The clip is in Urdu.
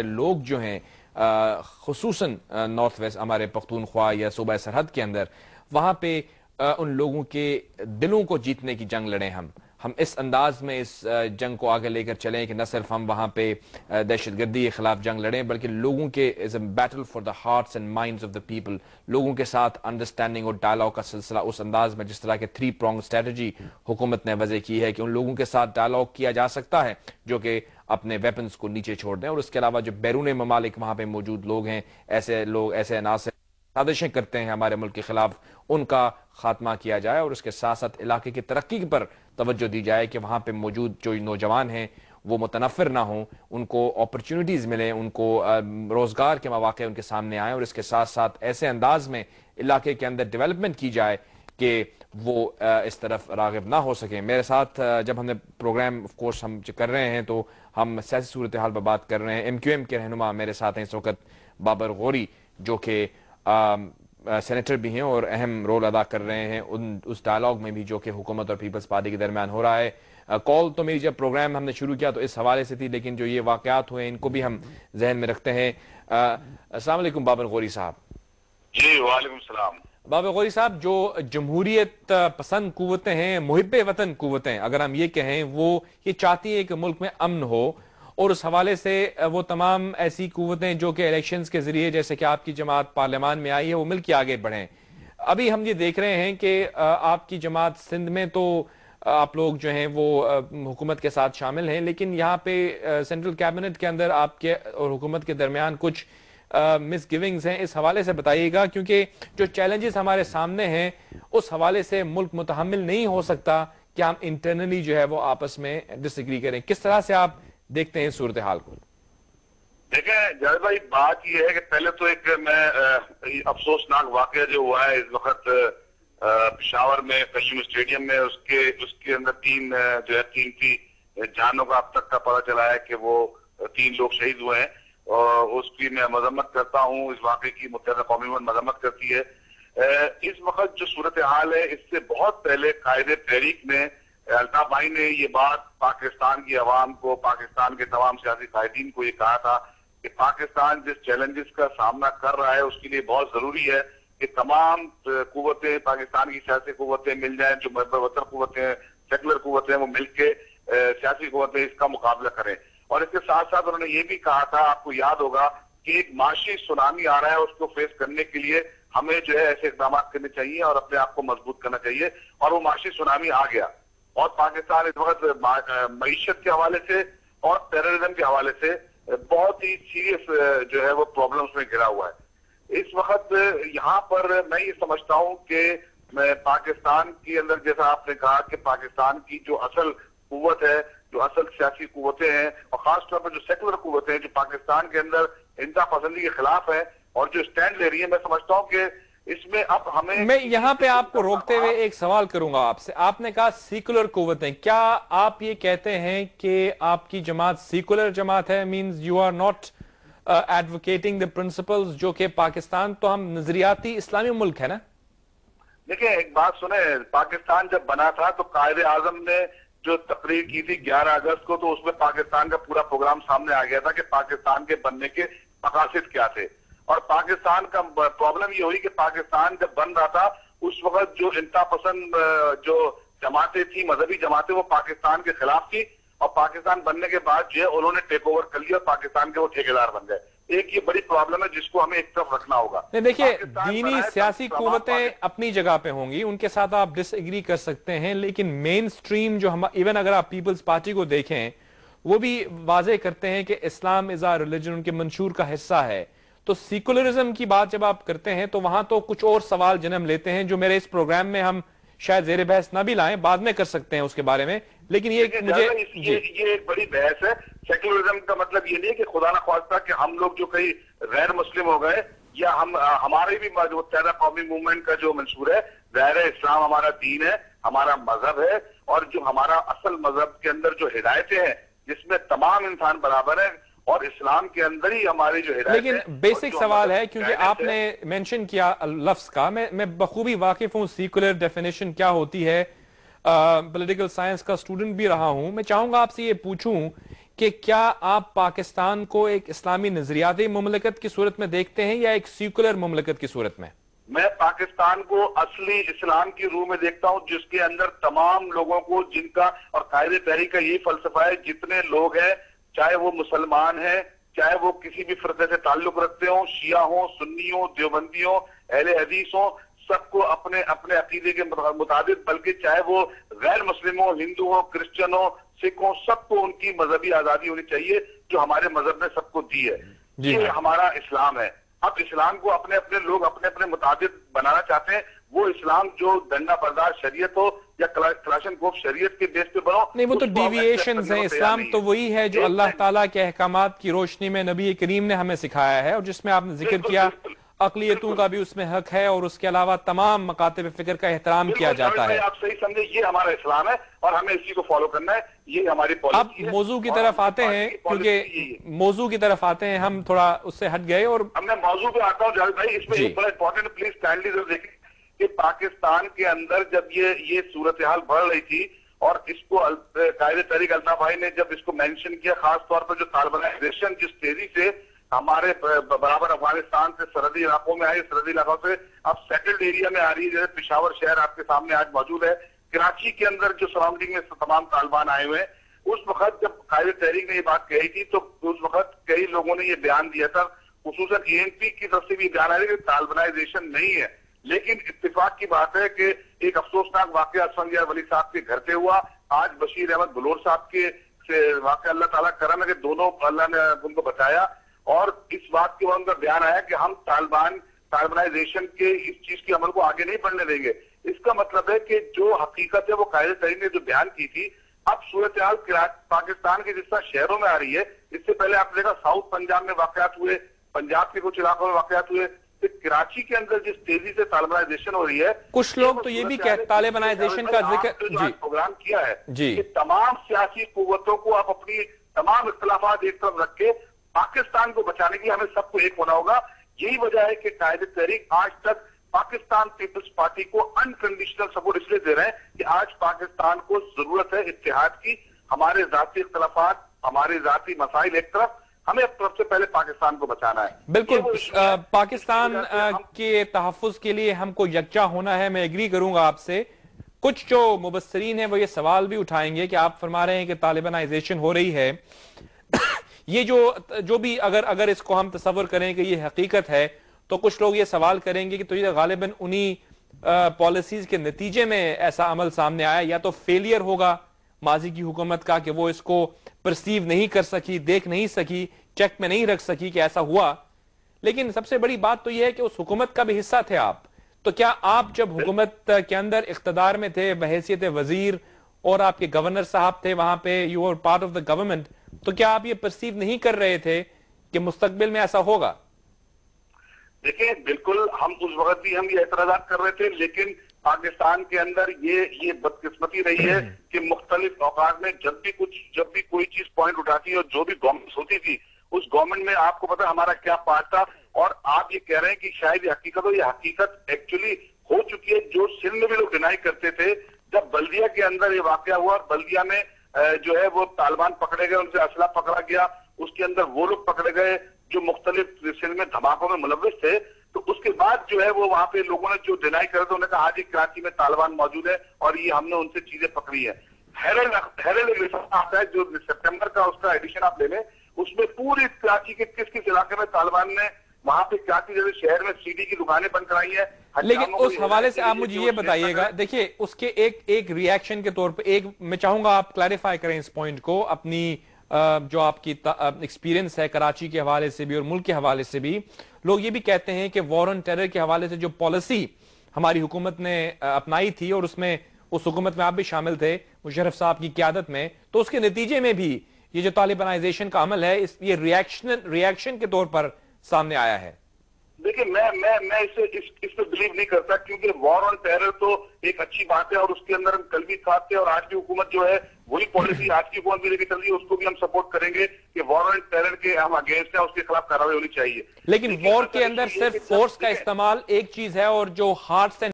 لوگ جو ہیں خصوصاً نارتھ ویسٹ ہمارے پختونخوا یا صوبہ سرحد کے اندر، وہاں پہ ان لوگوں کے دلوں کو جیتنے کی جنگ لڑیں ہم اس انداز میں اس جنگ کو آگے لے کر چلیں کہ نہ صرف ہم وہاں پہ دہشت گردی کے خلاف جنگ لڑیں بلکہ لوگوں کے is a battle for the hearts and minds of the people, لوگوں کے ساتھ انڈرسٹینڈنگ اور ڈائلاگ کا سلسلہ اس انداز میں جس طرح کے 3 pronged اسٹریٹجی حکومت نے وضع کی ہے کہ ان لوگوں کے ساتھ ڈائلاگ کیا جا سکتا ہے جو کہ اپنے ویپنز کو نیچے چھوڑ دیں، اور اس کے علاوہ جو بیرون ممالک وہاں پہ موجود لوگ ہیں، ایسے لوگ ایسے عناصر سازشیں کرتے ہیں ہمارے ملک کے خلاف، ان کا خاتمہ کیا جائے اور اس کے ساتھ ساتھ علاقے کی ترقی پر توجہ دی جائے کہ وہاں پہ موجود جو نوجوان ہیں وہ متنفر نہ ہوں، ان کو اپرچونٹیز ملیں، ان کو روزگار کے مواقع ان کے سامنے آئیں، اور اس کے ساتھ ساتھ ایسے انداز میں علاقے کے اندر ڈیولپمنٹ کی جائے کہ وہ اس طرف راغب نہ ہو سکیں۔ میرے ساتھ جب ہم نے پروگرام آف کورس ہم کر رہے ہیں تو ہم سیاسی صورتحال پر بات کر رہے ہیں۔ ایم کیو ایم کے رہنما میرے ساتھ ہیں اس وقت بابر غوری، جو کہ سینیٹر بھی ہیں اور اہم رول ادا کر رہے ہیں اس ڈائلاگ میں بھی جو کہ حکومت اور پیپلز پارٹی کے درمیان ہو رہا ہے۔ کال تو میری جب پروگرام ہم نے شروع کیا تو اس حوالے سے تھی، لیکن جو یہ واقعات ہوئے ان کو بھی ہم ذہن میں رکھتے ہیں۔ السلام علیکم بابر غوری صاحب۔ جی وعلیکم السلام۔ بابر غوری صاحب، جو جمہوریت پسند قوتیں ہیں، محب وطن قوتیں اگر ہم یہ کہیں، وہ یہ چاہتی ہے کہ ملک میں امن ہو، اور اس حوالے سے وہ تمام ایسی قوتیں جو کہ الیکشنز کے ذریعے جیسے کہ آپ کی جماعت پارلیمان میں آئی ہے وہ مل کے آگے بڑھیں۔ ابھی ہم یہ دیکھ رہے ہیں کہ آپ کی جماعت سندھ میں تو آپ لوگ جو ہیں وہ حکومت کے ساتھ شامل ہیں، لیکن یہاں پہ سینٹرل کیبنٹ کے اندر آپ کے اور حکومت کے درمیان کچھ مس گیونگز ہیں۔ اس حوالے سے بتائیے گا، کیونکہ جو چیلنجز ہمارے سامنے ہیں اس حوالے سے ملک متحمل نہیں ہو سکتا کہ ہم انٹرنلی جو ہے وہ آپس میں ڈس ایگری کریں۔ کس طرح سے آپ دیکھتے ہیں صورتحال کو؟ دیکھیں جاوید بھائی، بات یہ ہے کہ پہلے تو ایک میں افسوسناک واقعہ جو ہوا ہے اس وقت پشاور میں قیوم اسٹیڈیم میں، اس کے اندر 3 جو ہے قیمتی جانوں کا اب تک کا پتہ چلا ہے کہ وہ 3 لوگ شہید ہوئے ہیں، اور اس کی میں مذمت کرتا ہوں، اس واقعے کی متحدہ قومی امت مذمت کرتی ہے۔ اس وقت جو صورتحال ہے اس سے بہت پہلے قائد تحریک نے الطاف بھائی نے یہ بات پاکستان کی عوام کو، پاکستان کے تمام سیاسی قائدین کو یہ کہا تھا کہ پاکستان جس چیلنجز کا سامنا کر رہا ہے اس کے لیے بہت ضروری ہے کہ تمام قوتیں، پاکستان کی سیاسی قوتیں مل جائیں، جو محب وطن قوتیں، سیکولر قوتیں، وہ مل کے سیاسی قوتیں اس کا مقابلہ کریں۔ اور اس کے ساتھ ساتھ انہوں نے یہ بھی کہا تھا، آپ کو یاد ہوگا، کہ ایک معاشی سونامی آ رہا ہے، اس کو فیس کرنے کے لیے ہمیں جو ہے ایسے اقدامات کرنے چاہیے اور اپنے آپ کو مضبوط کرنا چاہیے، اور وہ معاشی سونامی آ گیا، اور پاکستان اس وقت معیشت کے حوالے سے اور ٹیررزم کے حوالے سے بہت ہی سیریس جو ہے وہ پرابلمز میں گھرا ہوا ہے۔ اس وقت یہاں پر میں یہ سمجھتا ہوں کہ پاکستان کے اندر، جیسا آپ نے کہا کہ پاکستان کی جو اصل قوت ہے، جو اصل سیاسی قوتیں ہیں، اور خاص طور پر جو سیکولر قوتیں ہیں جو پاکستان کے اندر انتہا پسندی کے خلاف ہیں اور جو سٹینڈ لے رہی ہیں، میں سمجھتا ہوں کہ اس میں اب ہمیں، میں یہاں پہ آپ کو روکتے ہوئے ایک سوال کروں گا آپ سے۔ آپ نے کہا سیکولر قوتیں، کیا آپ یہ کہتے ہیں کہ آپ کی جماعت سیکولر جماعت ہے؟ Means you are not advocating the principles, جو کہ پاکستان تو ہم نظریاتی اسلامی ملک ہے نا؟ دیکھیں ایک بات سنیں، پاکستان جب بنا تھا تو قائد اعظم نے جو تقریر کی تھی 11 اگست کو، تو اس میں پاکستان کا پورا پروگرام سامنے آ گیا تھا کہ پاکستان کے بننے کے مقاصد کیا تھے، اور پاکستان کا پرابلم یہ ہوئی کہ پاکستان جب بن رہا تھا اس وقت جو انتہا پسند جو جماعتیں تھیں، مذہبی جماعتیں، وہ پاکستان کے خلاف تھی، اور پاکستان بننے کے بعد جو ہے انہوں نے ٹیک اوور کر لیا اور پاکستان کے وہ ٹھیکیدار بن گئے۔ ایک یہ بڑی پرابلم ہے جس کو ہمیں ایک طرف رکھنا ہوگا۔ دیکھیے، دینی سیاسی قوتیں اپنی جگہ پہ ہوں گی، ان کے ساتھ آپ ڈس ایگری کر سکتے ہیں، لیکن مین سٹریم جو ایون اگر آپ پیپلز پارٹی کو دیکھیں وہ بھی واضح کرتے ہیں کہ اسلام از اے ریلیجن، ان کے منشور کا حصہ ہے۔ تو سیکولرزم کی بات جب آپ کرتے ہیں تو وہاں تو کچھ اور سوال جنم لیتے ہیں جو میرے اس پروگرام میں ہم شاید زیر بحث نہ بھی لائیں، بعد میں کر سکتے ہیں اس کے بارے میں، لیکن یہ ایک بڑی بحث ہے۔ سیکولرزم کا مطلب یہ نہیں ہے کہ خدا نہ خواستہ کہ ہم لوگ جو کئی غیر مسلم ہو گئے، یا ہمارے بھی متحدہ قومی موومنٹ کا جو منشور ہے، ظاہر ہے اسلام ہمارا دین ہے، ہمارا مذہب ہے، اور جو ہمارا اصل مذہب کے اندر جو ہدایتیں ہیں جس میں تمام انسان برابر ہیں، اور اسلام کے اندر ہی ہماری جو ہدایت ہے۔ لیکن بیسک سوال ہے، کیونکہ آپ نے مینشن کیا لفظ کا، میں بخوبی واقف ہوں سیکولر ڈیفینیشن کیا ہوتی ہے، پولیٹیکل سائنس کا اسٹوڈنٹ بھی رہا ہوں۔ میں چاہوں گا آپ سے یہ پوچھوں کہ کیا آپ پاکستان کو ایک اسلامی نظریاتی مملکت کی صورت میں دیکھتے ہیں یا ایک سیکولر مملکت کی صورت میں؟ میں پاکستان کو اصلی اسلام کی روح میں دیکھتا ہوں، جس کے اندر تمام لوگوں کو، جن کا اور قائد تحریک کا یہی فلسفہ ہے، جتنے لوگ ہیں چاہے وہ مسلمان ہیں، چاہے وہ کسی بھی فرقے سے تعلق رکھتے ہوں، شیعہ ہوں، سنی ہوں، دیوبندی ہوں، اہل حدیث ہوں، سب کو اپنے اپنے عقیدے کے مطابق، بلکہ چاہے وہ غیر مسلم ہوں، ہندو ہوں، کرسچن ہوں، سکھ ہوں، سب کو ان کی مذہبی آزادی ہونی چاہیے جو ہمارے مذہب نے سب کو دی ہے۔ یہ ہمارا اسلام ہے۔ اب اسلام کو اپنے اپنے لوگ اپنے اپنے مطابق بنانا چاہتے ہیں، وہ اسلام جو دنڈا بردار شریعت ہو یا کلاشن کوف شریعت کے بیس پہ بنو، نہیں، وہ تو ڈیویشنز ہیں۔ اسلام تو وہی ہے جو اللہ تعالیٰ کے احکامات کی روشنی میں نبی کریم نے ہمیں سکھایا ہے، اور جس میں آپ نے ذکر کیا اقلیتوں کا بھی اس میں حق ہے، اور اس کے علاوہ تمام مکاتب فکر کا احترام کیا جاتا ہے۔ آپ صحیح سمجھے، یہ ہمارا اسلام ہے اور ہمیں اسی کو فالو کرنا ہے، یہ ہماری پالیسی ہے۔ اب موضوع کی طرف آتے ہیں، کیونکہ موضوع کی طرف آتے ہیں، ہم تھوڑا اس سے ہٹ گئے، اور میں موضوع پہ آتا ہوں جاوید بھائی۔ اس میں ایک بڑا امپورٹنٹ، پلیز کائنڈلی ذرا دیکھیں کہ پاکستان کے اندر جب یہ صورتحال بڑھ رہی تھی اور اس کو قائد تحریک الطاف بھائی نے جب اس کو مینشن کیا، خاص طور پر جو طالبانائزیشن جس تیزی سے ہمارے برابر افغانستان سے سرحدی علاقوں میں آئی، سرحدی علاقوں سے اب سیٹلڈ ایریا میں آ رہی ہے، جیسے پشاور شہر آپ کے سامنے آج موجود ہے، کراچی کے اندر جو سراؤنڈنگ میں تمام طالبان آئے ہوئے ہیں، اس وقت جب قائد تحریک نے یہ بات کہی تھی تو اس وقت کئی لوگوں نے یہ بیان دیا تھا، خصوصاً ANP کی طرف سے بھی بیان آیا کہ طالبانائزیشن نہیں ہے، لیکن اتفاق کی بات ہے کہ ایک افسوسناک واقعہ اسفندیار ولی صاحب کے گھر سے ہوا، آج بشیر احمد بلور صاحب کے واقعہ اللہ تعالیٰ کرم ہے کہ دونوں اللہ نے ان کو بچایا، اور اس بات کے بعد ان کا بیان آیا کہ ہم طالبانائزیشن کے اس چیز کے عمل کو آگے نہیں بڑھنے دیں گے۔ اس کا مطلب ہے کہ جو حقیقت ہے وہ قائد تحریک نے جو بیان کی تھی، اب صورتحال پاکستان کے جس طرح شہروں میں آ رہی ہے، اس سے پہلے آپ نے دیکھا ساؤتھ پنجاب میں واقعات ہوئے، پنجاب کے کچھ علاقوں میں واقعات ہوئے، پھر کراچی کے اندر جس تیزی سے طالبانائزیشن ہو رہی ہے، کچھ لوگ تو یہ بھی کہتے ہیں طالبانائزیشن کا ذکر پروگرام کیا ہے کہ تمام سیاسی قوتوں کو آپ اپنی تمام اختلافات ایک طرف رکھ کے پاکستان کو بچانے کی ہمیں سب کو ایک ہونا ہوگا۔ یہی وجہ ہے کہ قائد تحریک آج تک پاکستان پیپلز پارٹی کو انکنڈیشنل سپورٹ اس لیے دے رہے ہیں کہ آج پاکستان کو ضرورت ہے اتحاد کی، ہمارے ذاتی اختلافات، ہمارے ذاتی مسائل ایک طرف، ہمیں اب سب سے پہلے پاکستان کو بچانا ہے۔ بالکل، پاکستان کے تحفظ کے لیے ہم کو یکجا ہونا ہے۔ میں ایگری کروں گا آپ سے۔ کچھ جو مبصرین ہیں وہ یہ سوال بھی اٹھائیں گے کہ آپ فرما رہے ہیں کہ طالبانائزیشن ہو رہی ہے، یہ جو بھی اگر اس کو ہم تصور کریں کہ یہ حقیقت ہے، تو کچھ لوگ یہ سوال کریں گے کہ تو یہ غالباً انہی پالیسیز کے نتیجے میں ایسا عمل سامنے آیا، یا تو فیلئر ہوگا ماضی کی حکومت کا کہ وہ اس کو پرسیو نہیں کر سکی، دیکھ نہیں سکی، چیک میں نہیں رکھ سکی کہ ایسا ہوا۔ لیکن سب سے بڑی بات تو یہ ہے کہ اس حکومت کا بھی حصہ تھے آپ، تو کیا آپ جب حکومت کے اندر اقتدار میں تھے بحیثیت وزیر اور آپ کے گورنر صاحب تھے وہاں پہ، you are part of the government, تو کیا آپ یہ پرسیو نہیں کر رہے تھے کہ مستقبل میں ایسا ہوگا؟ دیکھیں، بالکل ہم اس وقت بھی ہم یہ اعتراضات کر رہے تھے، لیکن پاکستان کے اندر یہ بدقسمتی رہی ہے کہ مختلف اوقات میں جب بھی کوئی چیز پوائنٹ اٹھاتی ہے، اور جو بھی گورنمنٹ ہوتی تھی اس گورنمنٹ میں آپ کو پتا ہمارا کیا پارٹ تھا، اور آپ یہ کہہ رہے ہیں کہ شاید یہ حقیقت ہو، یہ حقیقت ایکچولی ہو چکی ہے، جو سندھ میں بھی لوگ ڈینائی کرتے تھے۔ جب بلدیہ کے اندر یہ واقعہ ہوا، بلدیہ میں جو ہے وہ طالبان پکڑے گئے، ان سے اسلحہ پکڑا گیا، اس کے اندر وہ لوگ پکڑے گئے جو مختلف سندھ میں دھماکوں میں ملوث تھے، تو اس کے بعد جو ہے وہ وہاں پہ لوگوں نے جو ڈینائی کرے تھے، انہوں نے کہا آج کراچی میں طالبان موجود ہے اور یہ ہم نے ان سے چیزیں پکڑی ہیں۔ ہیرلڈ آتا ہے جو سپٹمبر کا اس کا ایڈیشن آپ لے لیں، اس میں پوری کراچی کے کس علاقے میں طالبان نے وہاں پہ کراچی جیسے شہر میں CD کی دکانیں بند کرائی ہیں۔ لیکن اس حوالے سے آپ مجھے یہ بتائیے گا، دیکھیے اس کے ایک ریاکشن کے طور پہ میں چاہوں گا آپ کلیریفائی کریں اس پوائنٹ کو، اپنی جو آپ کی ایکسپیرینس ہے کراچی کے حوالے سے بھی اور ملک کے حوالے سے بھی۔ لوگ یہ بھی کہتے ہیں کہ وار آن ٹیرر کے حوالے سے جو پالیسی ہماری حکومت نے اپنائی تھی، اور اس حکومت میں آپ بھی شامل تھے مشرف صاحب کی قیادت میں، تو اس کے نتیجے میں بھی یہ جو طالبانائزیشن کا عمل ہے یہ ریاکشن کے طور پر سامنے آیا ہے۔ دیکھیں، میں اس پہ بلیو نہیں کرتا، کیونکہ وار آن ٹیرر تو ایک اچھی بات ہے، اور اس کے اندر ہم کل بھی ساتھ تھے، اور آج کی حکومت جو ہے وہی پالیسی آج کی حکومت بھی لے کے چل رہی ہے، اس کو بھی ہم سپورٹ کریں گے کہ وار آن ٹیرر کے ہم اگینسٹ ہیں، اس کے خلاف کارروائی ہونی چاہیے۔ لیکن وار کے اندر صرف فورس کا استعمال ایک چیز ہے، اور جو ہارٹس اینڈ